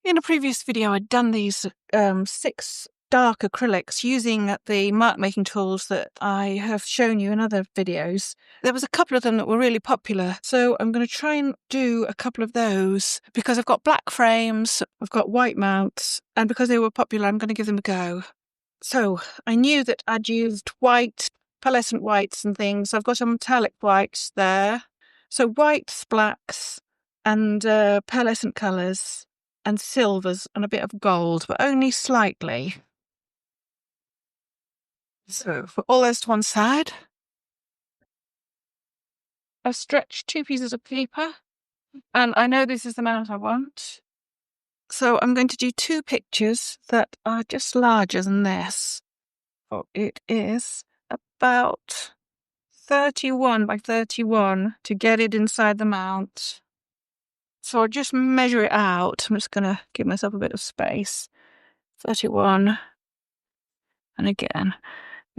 In a previous video, I'd done these 6 dark acrylics using the mark making tools that I have shown you in other videos. There was a couple of them that were really popular, so I'm going to try and do a couple of those because I've got black frames, I've got white mounts, and because they were popular, I'm going to give them a go. So I knew that I'd used white, pearlescent whites and things. I've got some metallic whites there. So whites, blacks, and pearlescent colours, and silvers, and a bit of gold, but only slightly. So for all those to one side, I've stretched 2 pieces of paper, and I know this is the amount I want. So I'm going to do 2 pictures that are just larger than this. Oh, it is about 31 by 31 to get it inside the mount. So I'll just measure it out. I'm just going to give myself a bit of space. 31. And again,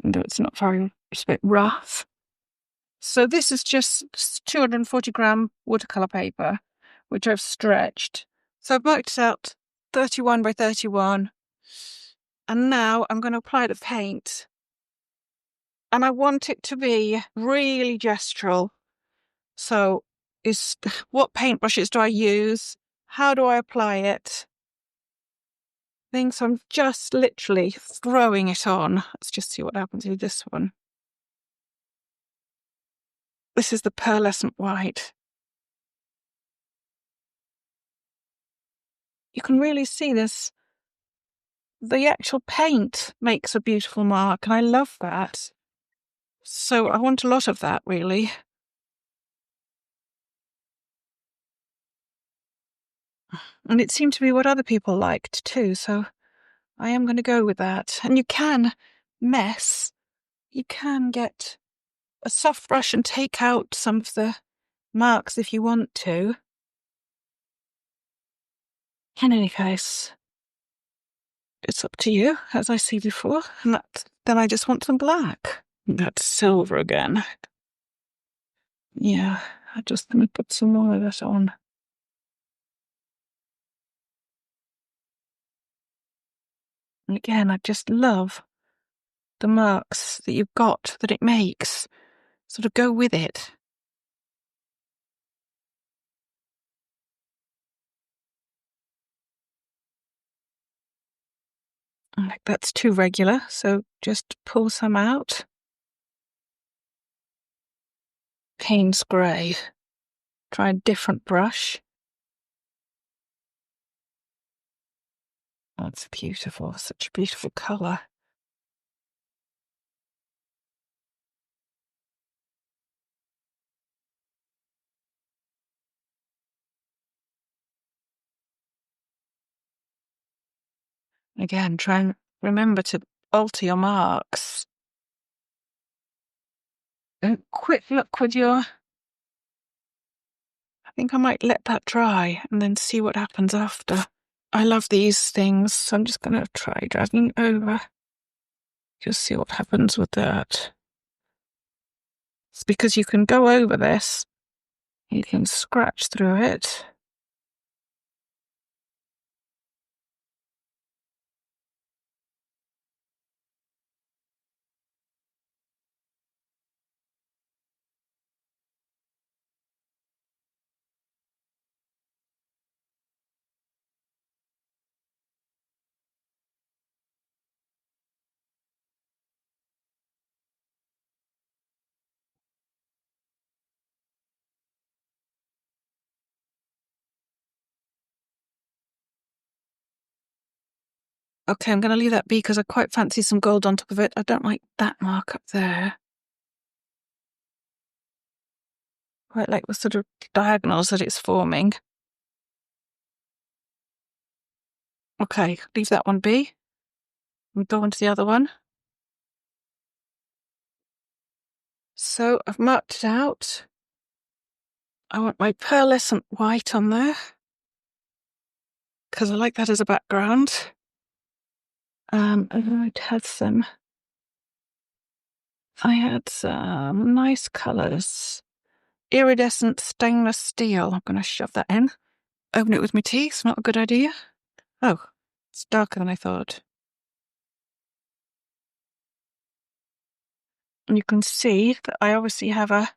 though it's not very, it's a bit rough. So this is just 240 gram watercolour paper, which I've stretched. So I've marked it out 31 by 31. And now I'm going to apply the paint. And I want it to be really gestural. So what paintbrushes do I use? How do I apply it? Things, so I'm just literally throwing it on. Let's just see what happens with this one. This is the pearlescent white. You can really see this. The actual paint makes a beautiful mark, and I love that. So I want a lot of that, really. And it seemed to be what other people liked too, so I am going to go with that. And you can mess. You can get a soft brush and take out some of the marks if you want to. In any case, it's up to you, as I see before. And then I just want some black. That's silver again. Yeah, I'm just going to put some more of that on. And again, I just love the marks that you've got, that it makes. Sort of go with it. Like that's too regular, so just pull some out. Payne's Grey. Try a different brush. That's beautiful, such a beautiful colour. Again, try and remember to alter your marks. A quick look with your... I think I might let that dry and then see what happens after. I love these things, so I'm just going to try dragging over. Just see what happens with that. It's because you can go over this. You can scratch through it. Okay, I'm going to leave that be because I quite fancy some gold on top of it. I don't like that mark up there. Quite like the sort of diagonals that it's forming. Okay, leave that one be. We'll go on to the other one. So I've marked it out. I want my pearlescent white on there because I like that as a background. I had some nice colours. Iridescent stainless steel. I'm going to shove that in. Open it with my teeth, not a good idea. Oh, it's darker than I thought. And you can see that I obviously have a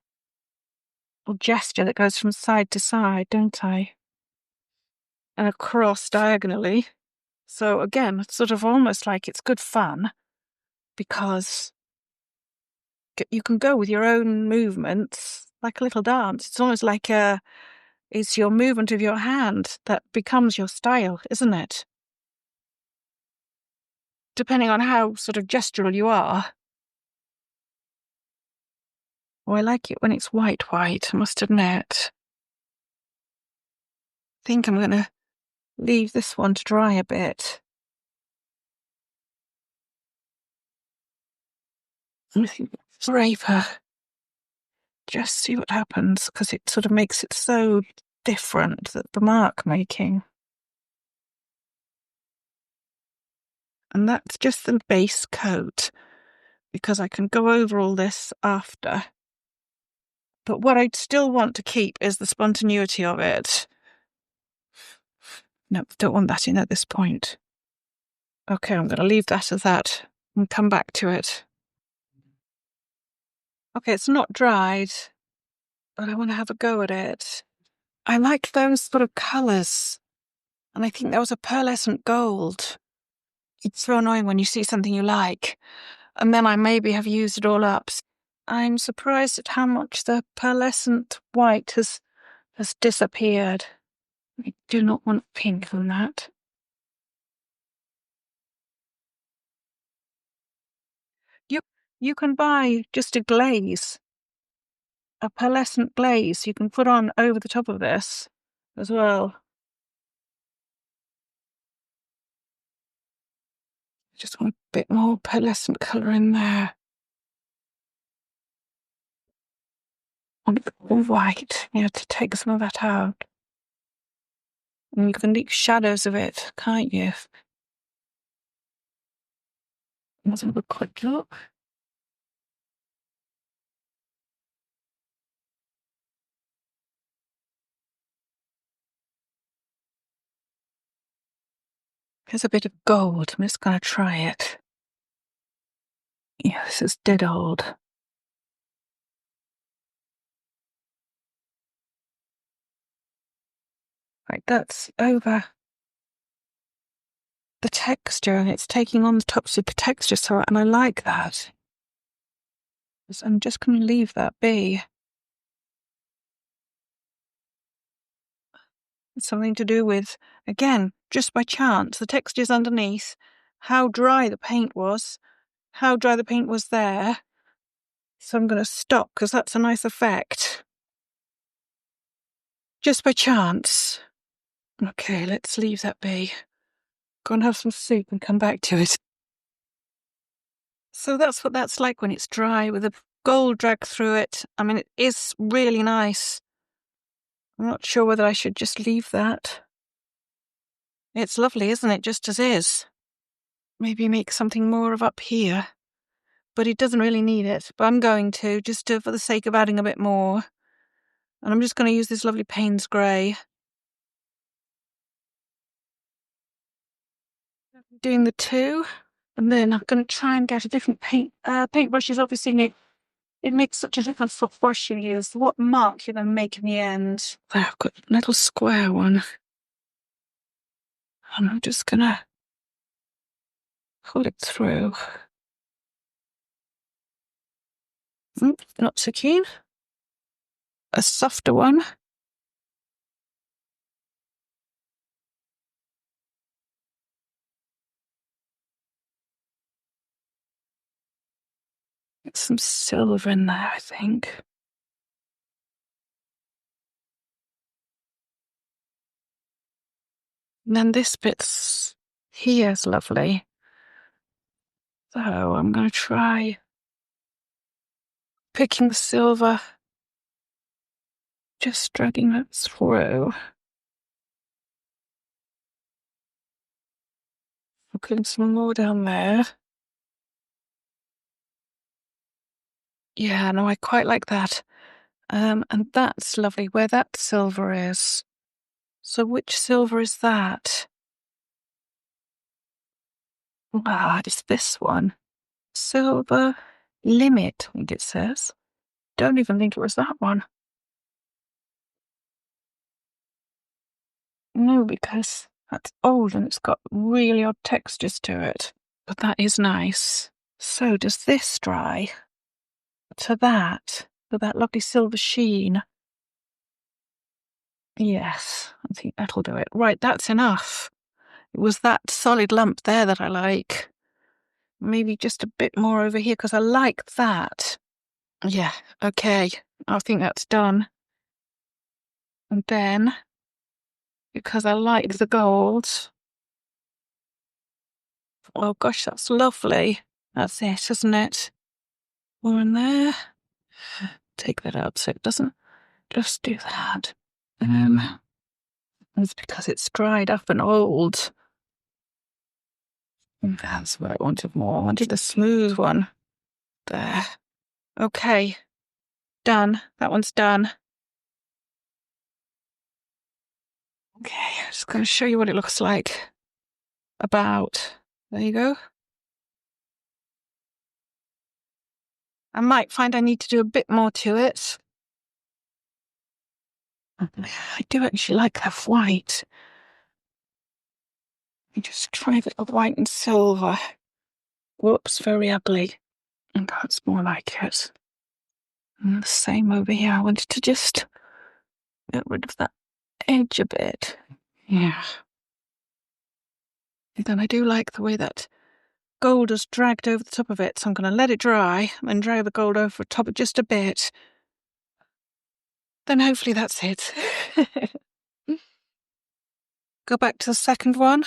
little gesture that goes from side to side, don't I? And across diagonally. So again, it's sort of almost like it's good fun because you can go with your own movements like a little dance. It's almost like it's your movement of your hand that becomes your style, isn't it? Depending on how sort of gestural you are. Oh, I like it when it's white, I must admit. I think I'm going to leave this one to dry a bit. I think braver. Just see what happens, because it sort of makes it so different, that the mark making. And that's just the base coat, because I can go over all this after. But what I'd still want to keep is the spontaneity of it. No, don't want that in at this point. Okay, I'm going to leave that as that and come back to it. Okay, it's not dried, but I want to have a go at it. I like those sort of colours, and I think there was a pearlescent gold. It's so annoying when you see something you like, and then I maybe have used it all up. I'm surprised at how much the pearlescent white has disappeared. I do not want pink on that. You can buy just a glaze, a pearlescent glaze you can put on over the top of this as well. Just want a bit more pearlescent colour in there. Want a bit more white, to take some of that out. And you can leave shadows of it, can't you? Let's have a quick look. Here's a bit of gold. I'm just going to try it. Yeah, this is dead old. Right, that's over the texture, and it's taking on the top super texture, and I like that. So I'm just going to leave that be. It's something to do with, again, just by chance, the textures underneath, how dry the paint was there. So I'm going to stop, because that's a nice effect. Just by chance. Okay, let's leave that be. Go and have some soup and come back to it. So that's what that's like when it's dry, with the gold drag through it. I mean, it is really nice. I'm not sure whether I should just leave that. It's lovely, isn't it, just as is? Maybe make something more of up here. But it doesn't really need it. But I'm going to, just for the sake of adding a bit more. And I'm just going to use this lovely Payne's Grey. Doing the two. And then I'm going to try and get a different paintbrushes. Obviously, it makes such a difference what brush you use, what mark you're going to make in the end. There, I've got a little square one. And I'm just going to pull it through. Not so keen. A softer one. Get some silver in there, I think. And then this bit's here's lovely. So I'm going to try picking the silver, just dragging that through. I'm putting some more down there. Yeah, no, I quite like that. And that's lovely, where that silver is. So which silver is that? It's this one. Silver Limit, I think it says. Don't even think it was that one. No, because that's old and it's got really odd textures to it. But that is nice. So does this dry to that, with that lovely silver sheen? Yes, I think that'll do it. Right, that's enough. It was that solid lump there that I like. Maybe just a bit more over here because I like that. Yeah, okay. I think that's done. And then, because I like the gold. Oh gosh, that's lovely. That's it, isn't it? We're in there. Take that out so it doesn't just do that. It's because it's dried up and old. And that's where I wanted more. I wanted the smooth one. There. Okay. Done. That one's done. Okay, I'm just going to show you what it looks like. About. There you go. I might find I need to do a bit more to it. I do actually like that white. You just try the white and silver. Whoops, very ugly. And that's more like it. And the same over here. I wanted to just get rid of that edge a bit. Yeah. And then I do like the way that gold is dragged over the top of it, so I'm going to let it dry and then drag the gold over the top of just a bit. Then hopefully that's it. Go back to the second one.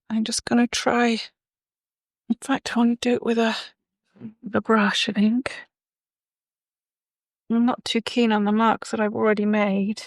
I'm just going to try. In fact, I want to do it with a brush, I think. I'm not too keen on the marks that I've already made.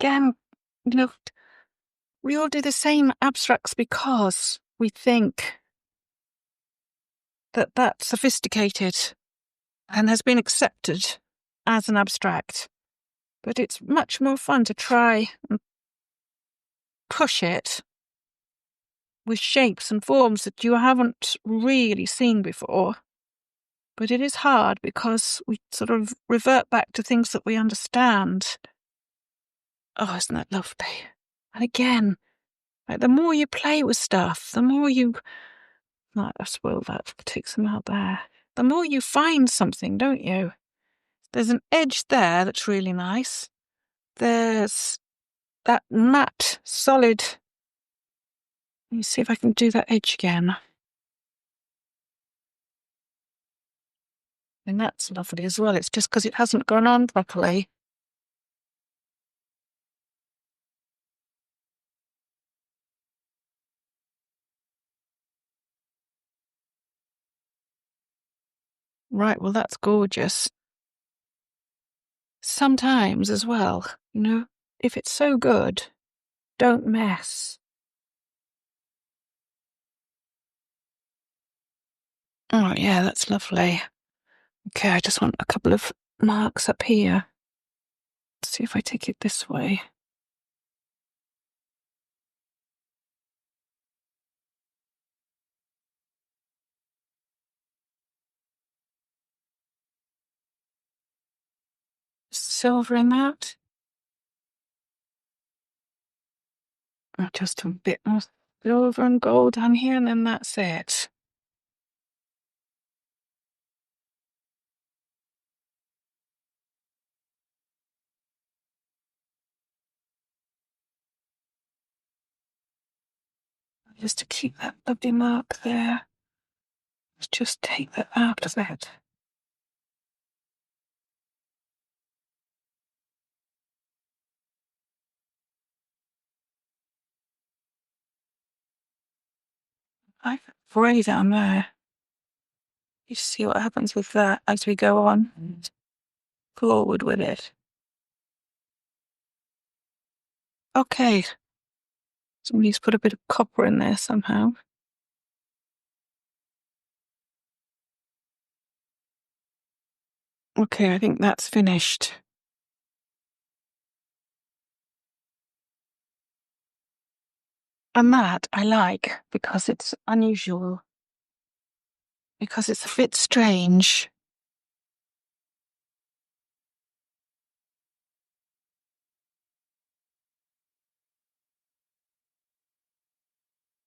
Again, look, we all do the same abstracts because we think that that's sophisticated and has been accepted as an abstract. But it's much more fun to try and push it with shapes and forms that you haven't really seen before. But it is hard because we sort of revert back to things that we understand. Oh, isn't that lovely? And again, like the more you play with stuff, the more you... No, I spoiled that. Take some out there. The more you find something, don't you? There's an edge there that's really nice. There's that matte, solid... Let me see if I can do that edge again. And that's lovely as well. It's just because it hasn't gone on properly. Right, well, that's gorgeous. Sometimes as well, if it's so good, don't mess. Oh, yeah, that's lovely. Okay, I just want a couple of marks up here. Let's see if I take it this way. Silver in that. Just a bit more silver and gold down here, and then that's it. Just to keep that lovely mark there. Let's just take that out of it. I way down there. You see what happens with that as we go on forward with it. Okay. Somebody's put a bit of copper in there somehow. Okay, I think that's finished. And that I like because it's unusual. Because it's a bit strange.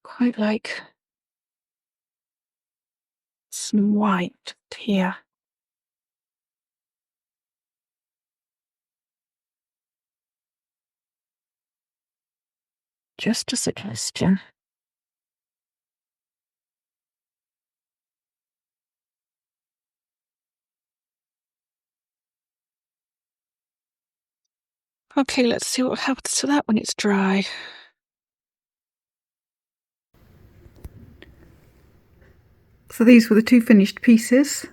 Quite like some white here. Just a suggestion. Okay, let's see what happens to that when it's dry. So these were the two finished pieces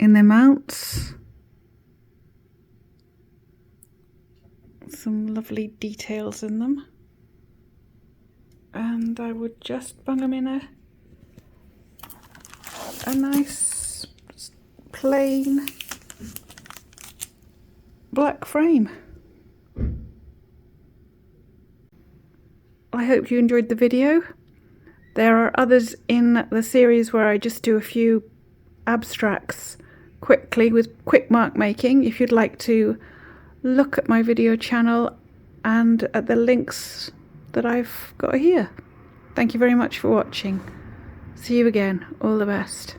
in their mounts. Some lovely details in them. And I would just bung them in a nice plain black frame. I hope you enjoyed the video. There are others in the series where I just do a few abstracts quickly with quick mark making. If you'd like to look at my video channel and at the links that I've got here. Thank you very much for watching. See you again. All the best.